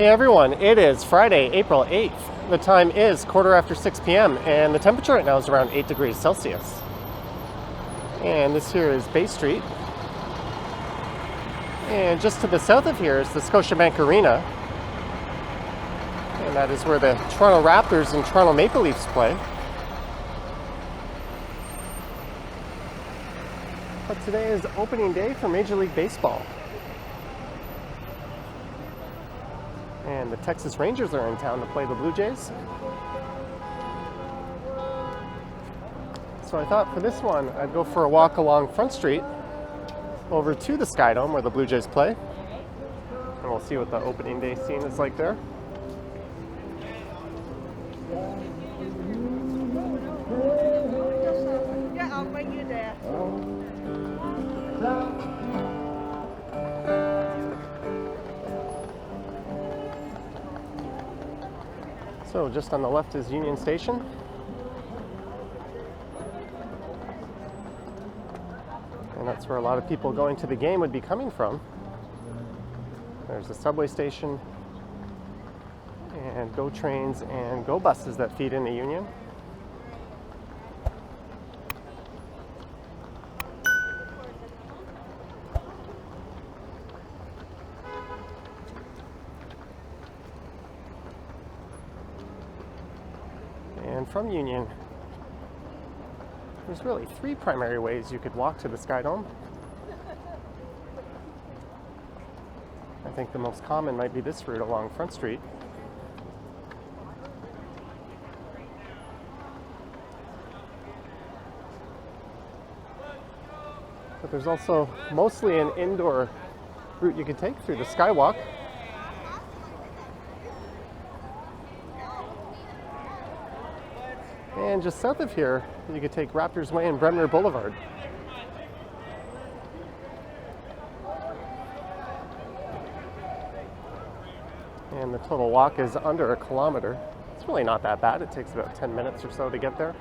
Hey everyone, it is Friday, April 8th. The time is 6:15 p.m. and the temperature right now is around 8 degrees Celsius. And this here is Bay Street. And just to the south of here is the Scotiabank Arena. And that is where the Toronto Raptors and Toronto Maple Leafs play. But today is opening day for Major League Baseball. And the Texas Rangers are in town to play the Blue Jays. So I thought for this one, I'd go for a walk along Front Street over to the SkyDome where the Blue Jays play. And we'll see what the opening day scene is like there. Yeah, I'll bring you there. So just on the left is Union Station. And that's where a lot of people going to the game would be coming from. There's a subway station and GO trains and GO buses that feed into Union. And from Union, there's really three primary ways you could walk to the SkyDome. I think the most common might be this route along Front Street. But there's also mostly an indoor route you could take through the Skywalk. And just south of here, you could take Raptors Way and Bremner Boulevard. And the total walk is under a kilometer. It's really not that bad. It takes about 10 minutes or so to get there.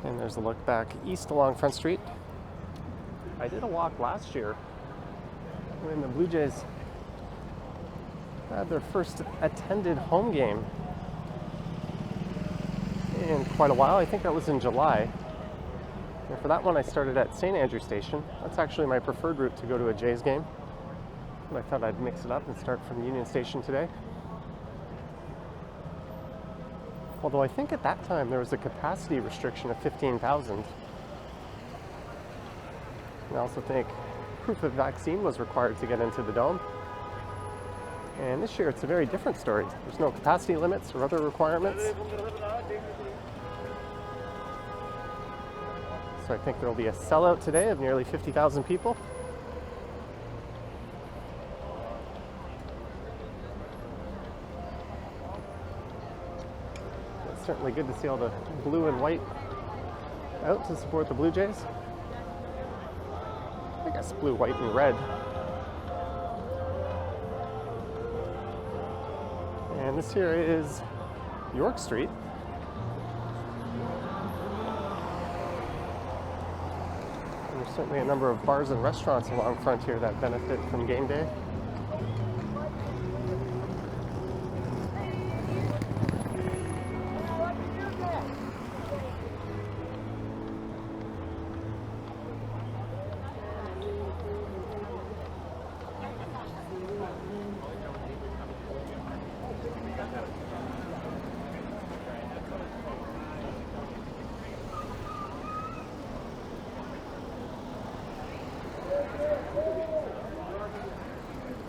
And there's a look back east along Front Street. I did a walk last year when the Blue Jays had their first attended home game in quite a while. I think that was in July. And for that one, I started at St Andrew Station. That's actually my preferred route to go to a Jays game. But I thought I'd mix it up and start from Union Station today. Although I think at that time there was a capacity restriction of 15,000. And I also think proof of vaccine was required to get into the dome. And this year it's a very different story. There's no capacity limits or other requirements. So I think there will be a sellout today of nearly 50,000 people. Certainly good to see all the blue and white out to support the Blue Jays. I guess blue, white, and red. And this here is York Street. And there's certainly a number of bars and restaurants along front here that benefit from game day.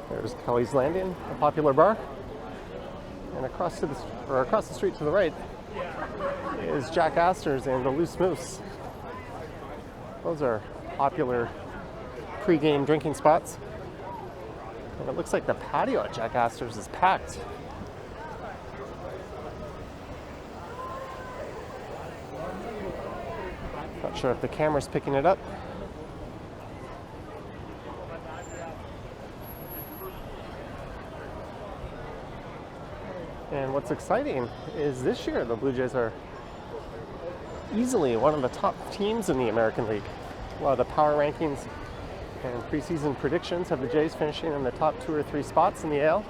There's Kelly's Landing, a popular bar. And across the street to the right is Jack Astor's and the Loose Moose. Those are popular pre-game drinking spots. And it looks like the patio at Jack Astor's is packed. Not sure if the camera's picking it up. And And what's exciting is this year the Blue Jays are easily one of the top teams in the American League. A lot of the power rankings and preseason predictions have the Jays finishing in the top 2 or 3 spots in the AL.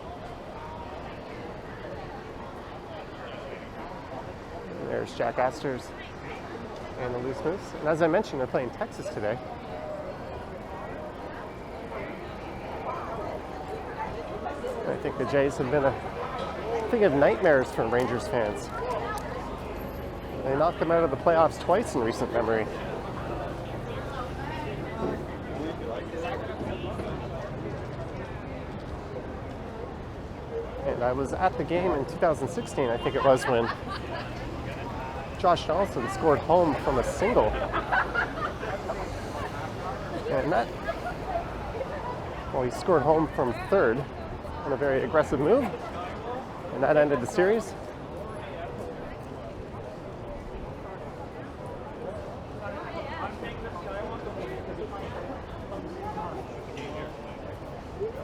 And there's Jack Asters and the Loose Moose. And as I mentioned, they're playing Texas today. I think the Jays have been a thing of nightmares for Rangers fans. They knocked them out of the playoffs twice in recent memory. And I was at the game in 2016, I think it was, when Josh Donaldson scored home from a single. And that, well, he scored home from third on a very aggressive move, and that ended the series.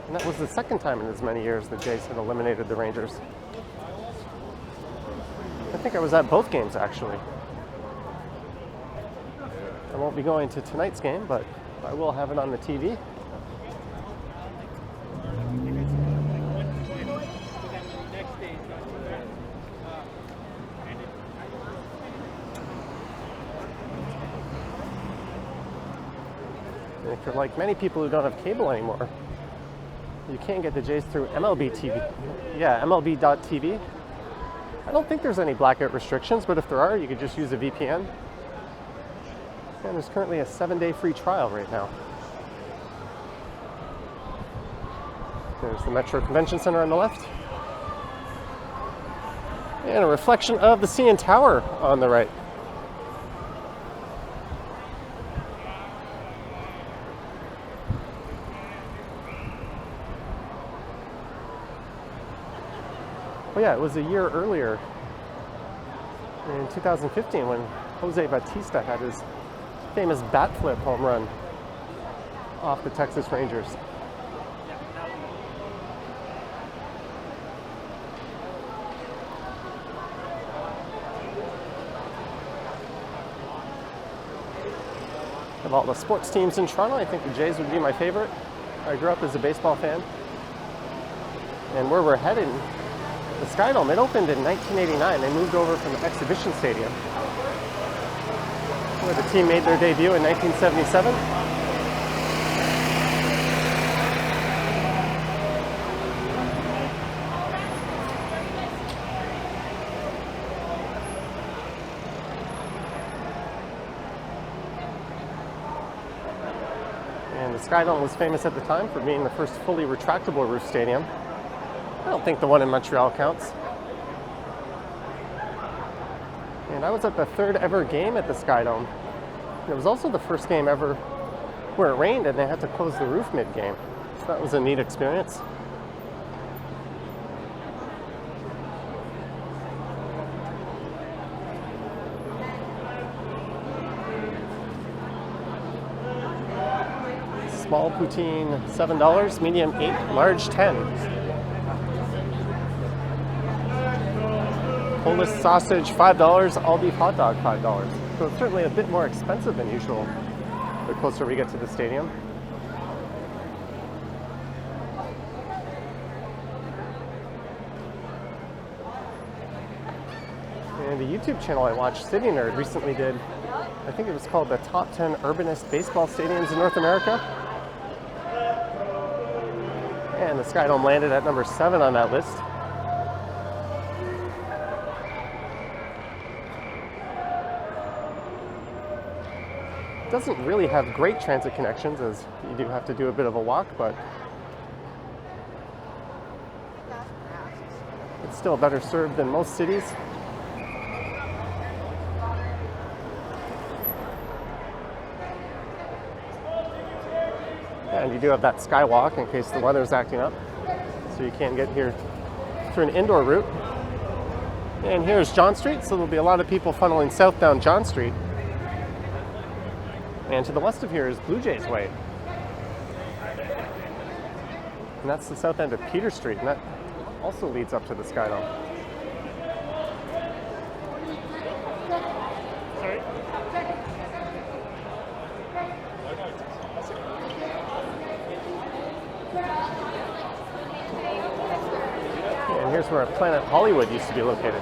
And that was the second time in as many years the Jays had eliminated the Rangers. I think I was at both games, actually. I won't be going to tonight's game, but I will have it on the TV. And if you're like many people who don't have cable anymore, you can't get the Jays through MLB TV. Yeah, MLB.TV. I don't think there's any blackout restrictions, but if there are, you could just use a VPN. And there's currently a 7-day free trial right now. There's the Metro Convention Center on the left. And a reflection of the CN Tower on the right. Well, yeah, it was a year earlier, in 2015, when Jose Bautista had his famous bat flip home run off the Texas Rangers. Of all the sports teams in Toronto, I think the Jays would be my favorite. I grew up as a baseball fan. And where we're headed, the SkyDome, it opened in 1989. They moved over from the exhibition stadium, where the team made their debut in 1977. And the SkyDome was famous at the time for being the first fully retractable roof stadium. I don't think the one in Montreal counts. And I was at the third ever game at the SkyDome. It was also the first game ever where it rained and they had to close the roof mid-game. So that was a neat experience. Small poutine, $7, medium 8, large 10. Polish sausage, $5, all beef hot dog, $5. So it's certainly a bit more expensive than usual the closer we get to the stadium. And the YouTube channel I watched, City Nerd, recently did, I think it was called the Top 10 Urbanist Baseball Stadiums in North America. And the SkyDome landed at number 7 on that list. It doesn't really have great transit connections, as you do have to do a bit of a walk, but it's still better served than most cities. And you do have that skywalk in case the weather's acting up, so you can get here through an indoor route. And here's John Street, so there'll be a lot of people funneling south down John Street. And to the west of here is Blue Jays Way. And that's the south end of Peter Street, and that also leads up to the SkyDome. And here's where Planet Hollywood used to be located.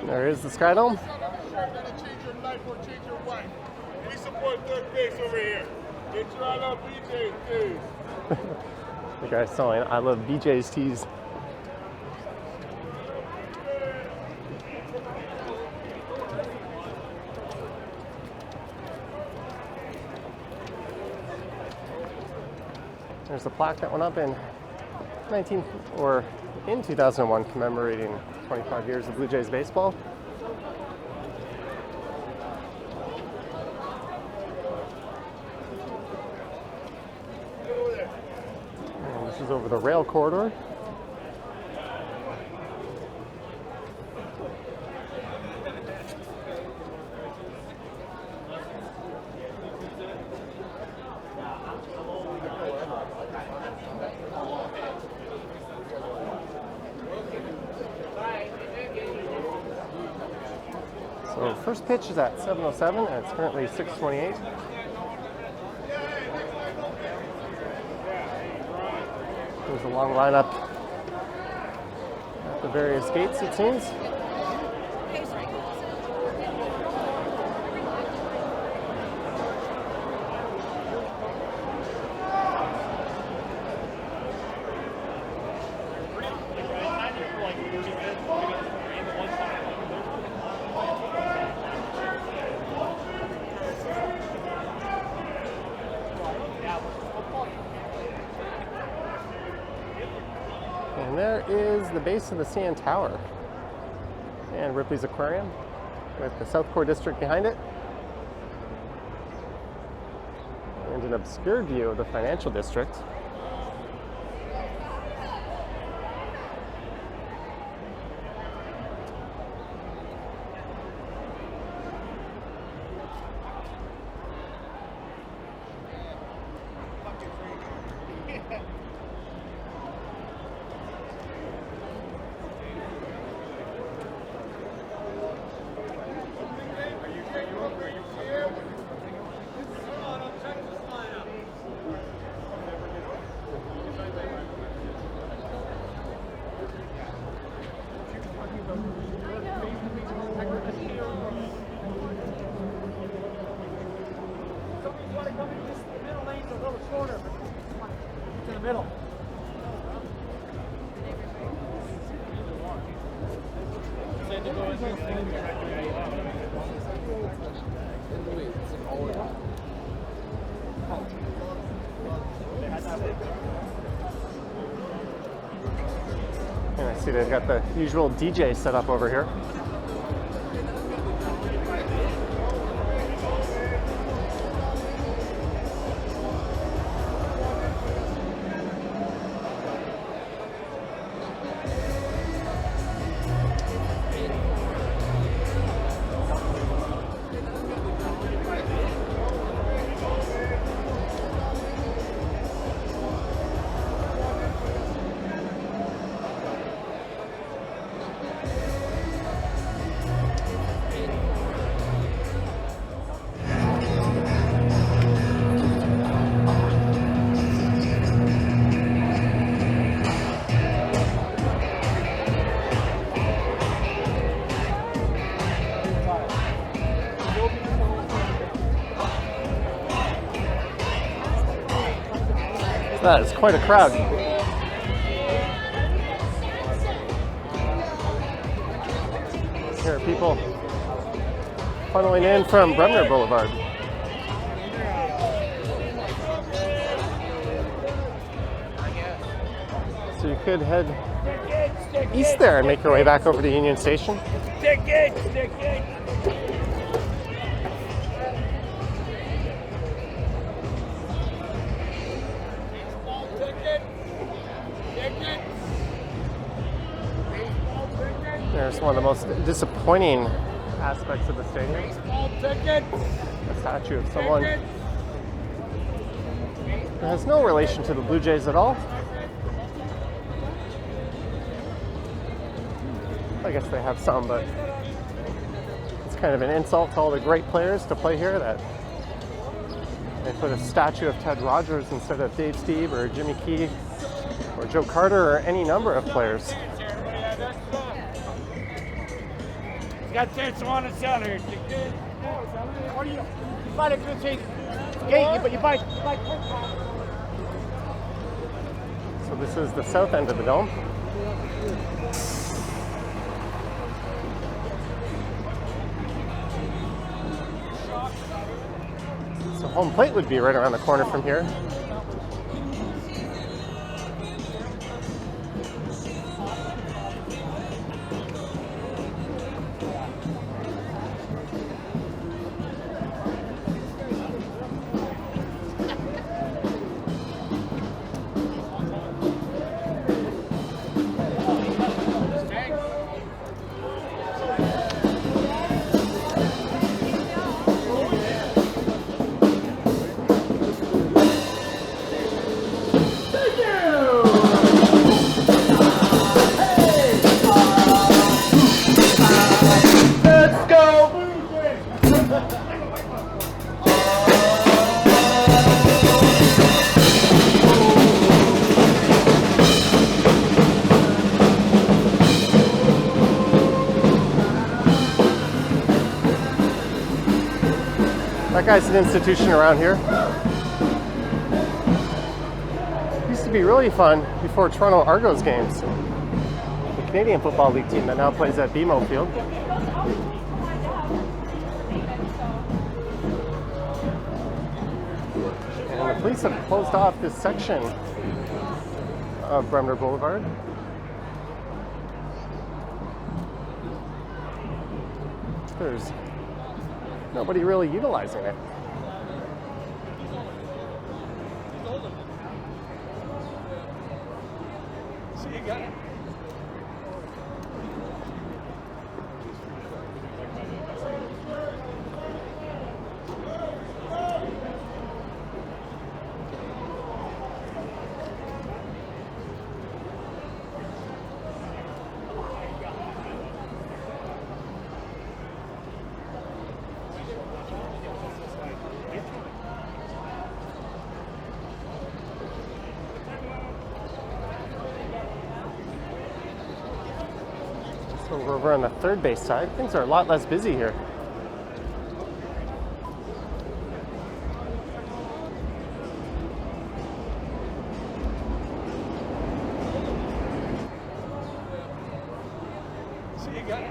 There is the SkyDome. We support third base over here. Get you all up BJ's tees. The guy's selling I Love BJ's tees. There's the plaque that went up in 2001 commemorating 25 years of Blue Jays baseball. And this is over the rail corridor. So first pitch is at 7:07 and it's currently 6:28. There's a long lineup at the various gates, it seems. And there is the base of the CN Tower and Ripley's Aquarium with the South Core District behind it. And an obscured view of the Financial District. And I see they've got the usual DJ set up over here. That is quite a crowd. Here are people funneling in from Bremner Boulevard. So you could head east there and make your way back over to Union Station. There's one of the most disappointing aspects of the stadium. A statue of someone who has no relation to the Blue Jays at all. I guess they have some, but it's kind of an insult to all the great players to play here that they put a statue of Ted Rogers instead of Dave Steve or Jimmy Key or Joe Carter or any number of players. Got this one to sell here. What do you buy a good taste? But you buy So this is the south end of the dome. So home plate would be right around the corner from here. That guy's an institution around here. Used to be really fun before Toronto Argos games. The Canadian Football League team that now plays at BMO Field. And the police have closed off this section of Bremner Boulevard. There's nobody really utilizing it. So you got it. So we're over on the third base side. Things are a lot less busy here. So you got it.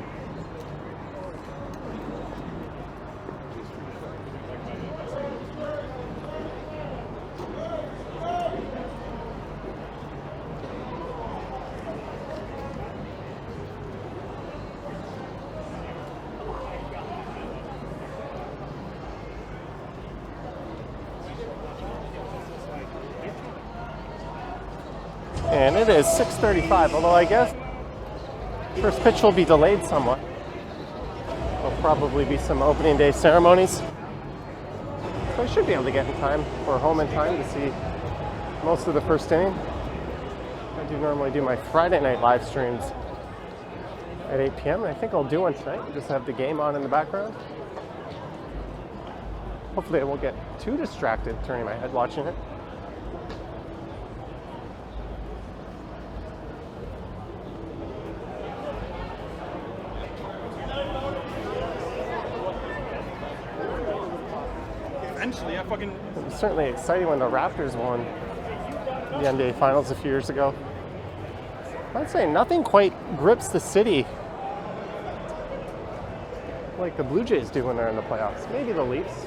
And it is 6:35, although I guess first pitch will be delayed somewhat. There'll probably be some opening day ceremonies. So I should be able to get in time, or home in time, to see most of the first inning. I do normally do my Friday night live streams at 8 p.m. and I think I'll do one tonight. Just have the game on in the background. Hopefully I won't get too distracted turning my head watching it. Eventually, I fucking. It was certainly exciting when the Raptors won the NBA Finals a few years ago. I'd say nothing quite grips the city like the Blue Jays do when they're in the playoffs. Maybe the Leafs.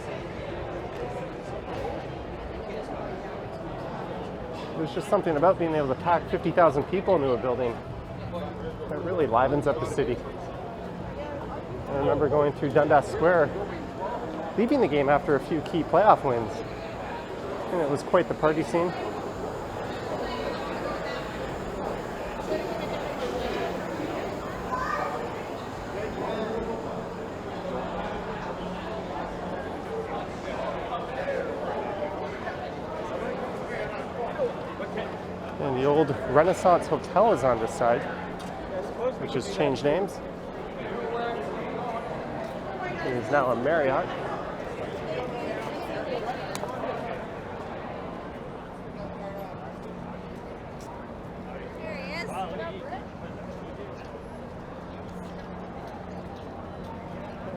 There's just something about being able to pack 50,000 people into a building that really livens up the city. I remember going through Dundas Square, leaving the game after a few key playoff wins, and it was quite the party scene. And the old Renaissance Hotel is on this side, which has changed names. It is now a Marriott.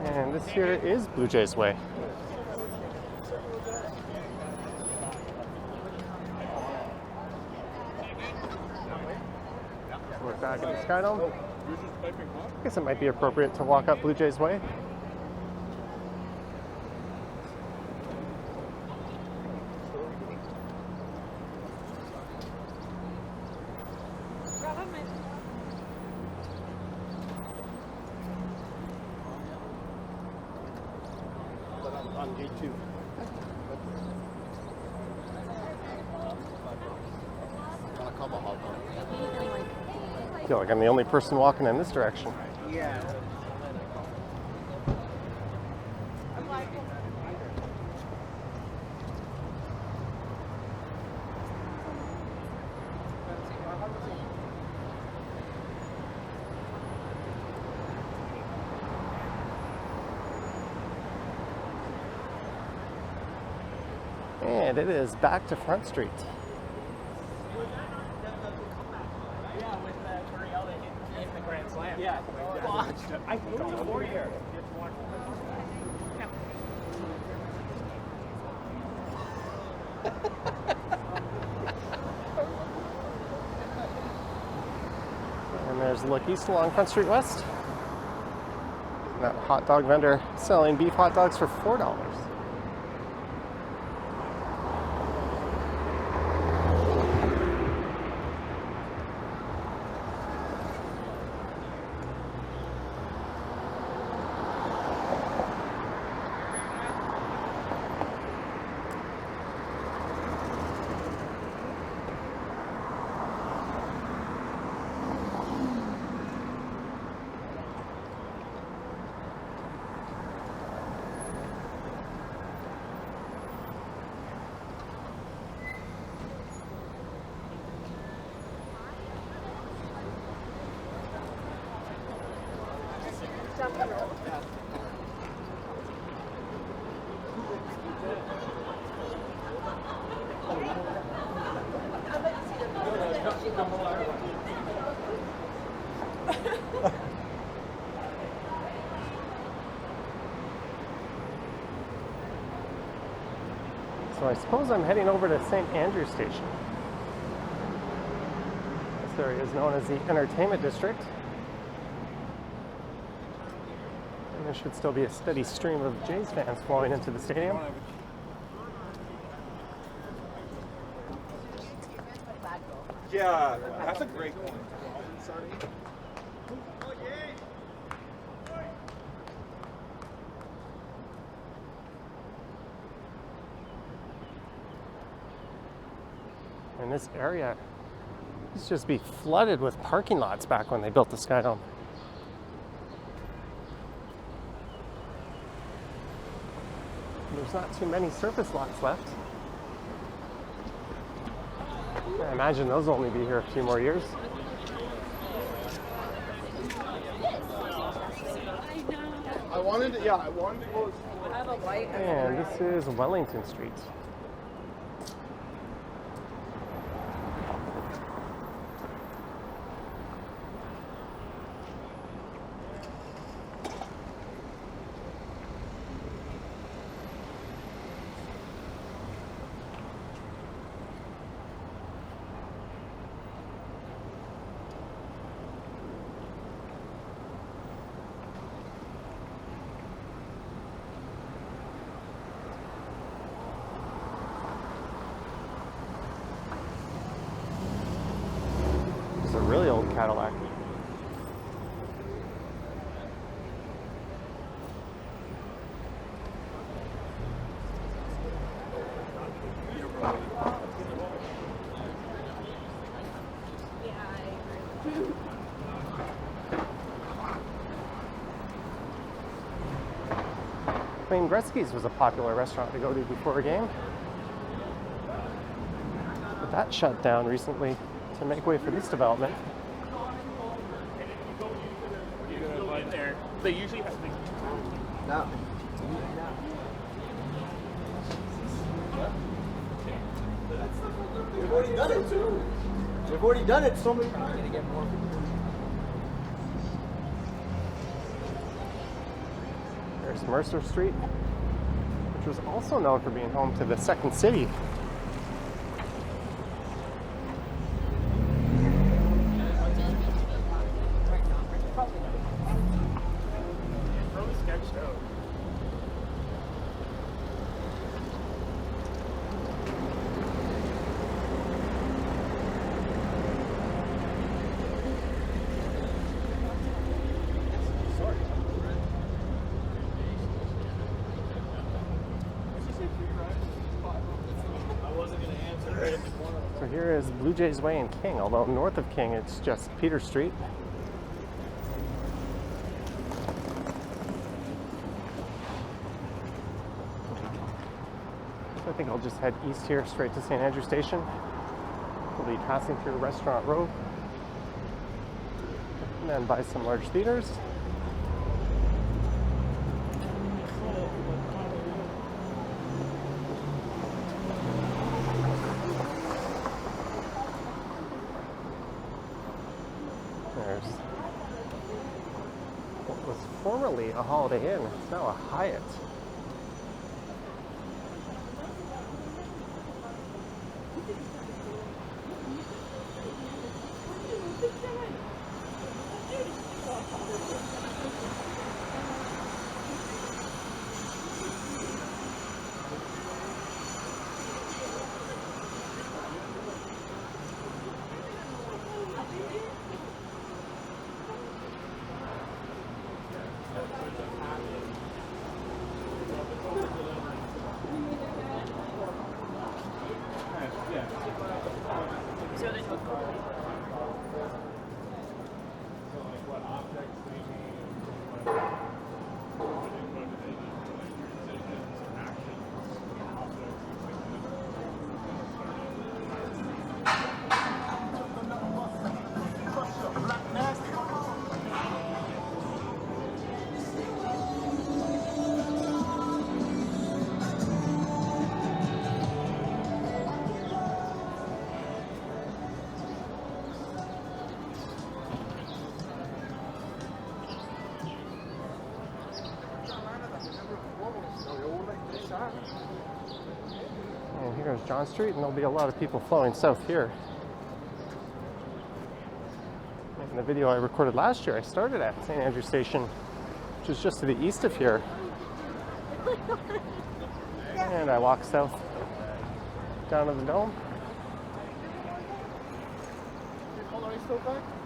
And this here is Blue Jays Way. We're back at the SkyDome. I guess it might be appropriate to walk up Blue Jays Way. On gate 2. I feel like I'm the only person walking in this direction. Yeah. And it is back to Front Street. Yeah, with Gurriel, they hit the Grand Slam. Yeah. I think it's 4 years. And there's a look east along Front Street West. And that hot dog vendor selling beef hot dogs for $4. So I suppose I'm heading over to St Andrew Station. This area is known as the Entertainment District. And there should still be a steady stream of Jays fans flowing into the stadium. Yeah, that's a great one. And this area used to just be flooded with parking lots back when they built the SkyDome. There's not too many surface lots left. I imagine those will only be here a few more years. I wanted to go. And this is Wellington Street. It's a really old Cadillac. Wayne Gretzky's was a popular restaurant to go to before a game. But that shut down recently to make way for this development. There. They usually have No. We've already done it too. We've already done it so many times. Gonna get more. There's Mercer Street, which was also known for being home to the Second City. really sketched out. So here is Blue Jays Way in King, although north of King it's just Peter Street. So I think I'll just head east here straight to St Andrew Station. We'll be passing through Restaurant Row and then by some large theaters. There's what was formerly a Holiday Inn. It's now a Hyatt. And here goes John Street, and there'll be a lot of people flowing south here. In the video I recorded last year, I started at St Andrew Station, which is just to the east of here. And I walked south down to the Dome.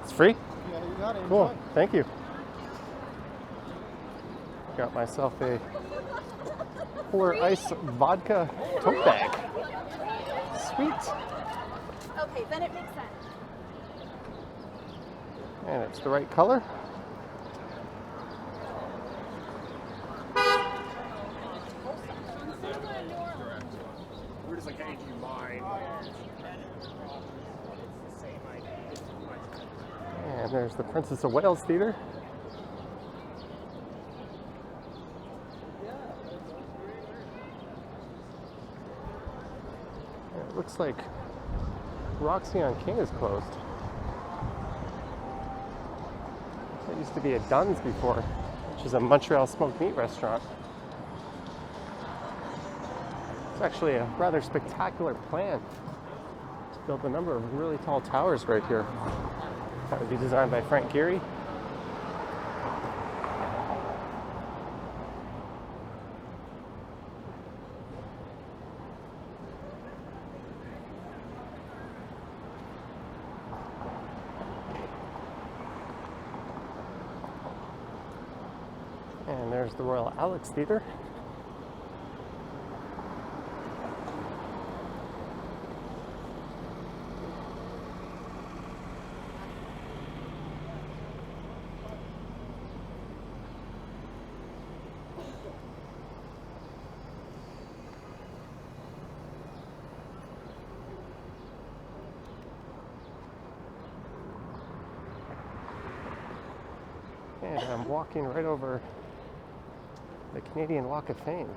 It's free? Yeah, you got it. Cool, thank you. Got myself a Polar Ice vodka tote bag. Sweet. Okay, then it makes sense. And it's the right color. We're just like, hey, do you mind? And there's the Princess of Wales Theatre. It looks like Roxy on King is closed. That used to be a Dunn's before, which is a Montreal smoked meat restaurant. It's actually a rather spectacular plan to build a number of really tall towers right here. That would be designed by Frank Gehry. There's the Royal Alex Theatre. And I'm walking right over the Canadian Walk of Fame.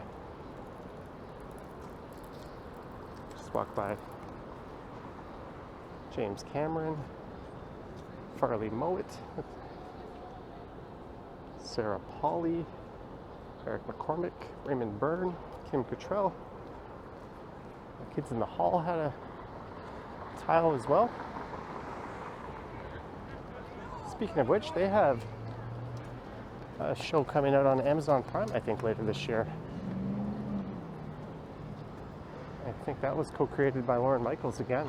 Just walked by James Cameron, Farley Mowat, Sarah Pauli, Eric McCormick, Raymond Byrne, Kim Cattrall. The kids in the hall had a tile as well. Speaking of which, they have a show coming out on Amazon Prime, I think, later this year. I think that was co-created by Lauren Michaels again.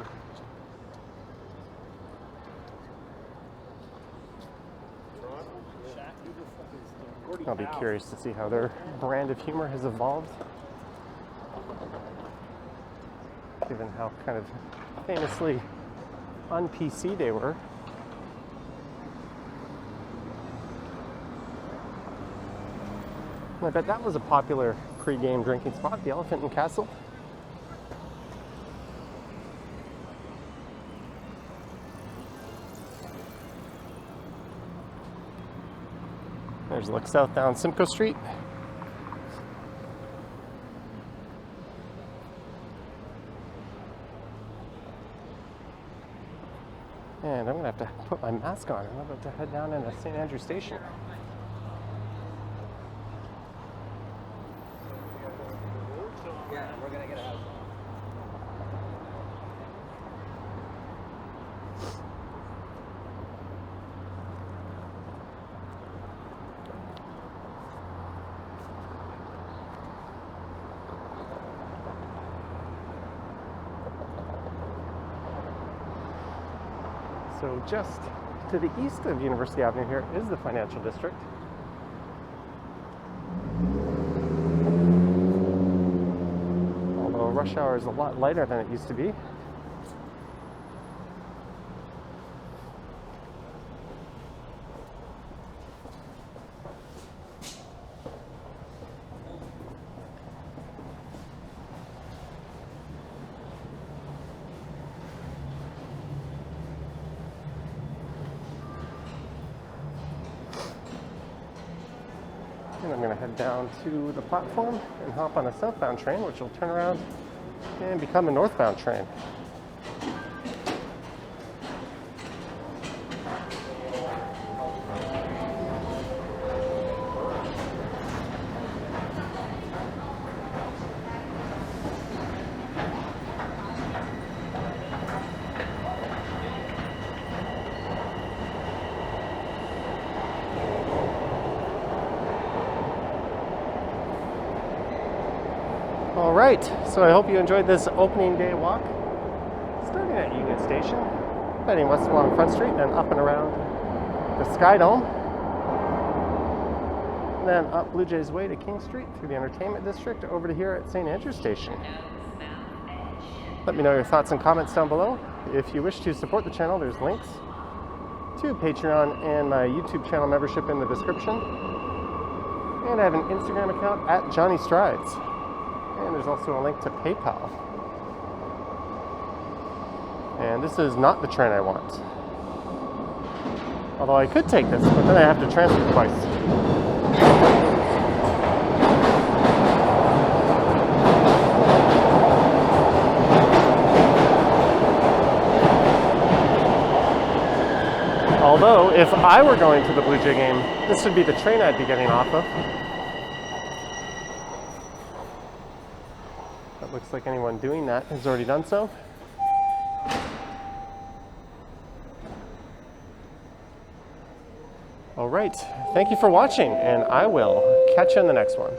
I'll be curious to see how their brand of humor has evolved, given how kind of famously un-PC they were. I bet that was a popular pre-game drinking spot, the Elephant and Castle. There's a look south down Simcoe Street. And I'm gonna have to put my mask on. I'm about to head down into St Andrew Station. Yeah, we're gonna get a house. So just to the east of University Avenue here is the financial district. Although rush hour is a lot lighter than it used to be. And I'm going to head down to the platform and hop on a southbound train, which will turn around and become a northbound train. All right, so I hope you enjoyed this opening day walk, starting at Union Station, heading west along Front Street and up and around the SkyDome, and then up Blue Jays Way to King Street through the Entertainment District over to here at St Andrew Station. Let me know your thoughts and comments down below. If you wish to support the channel, there's links to Patreon and my YouTube channel membership in the description. And I have an Instagram account at Johnny Strides. And there's also a link to PayPal. And this is not the train I want. Although I could take this, but then I have to transfer twice. Although, if I were going to the Blue Jay game, this would be the train I'd be getting off of. It looks like anyone doing that has already done so. All right, thank you for watching, and I will catch you in the next one.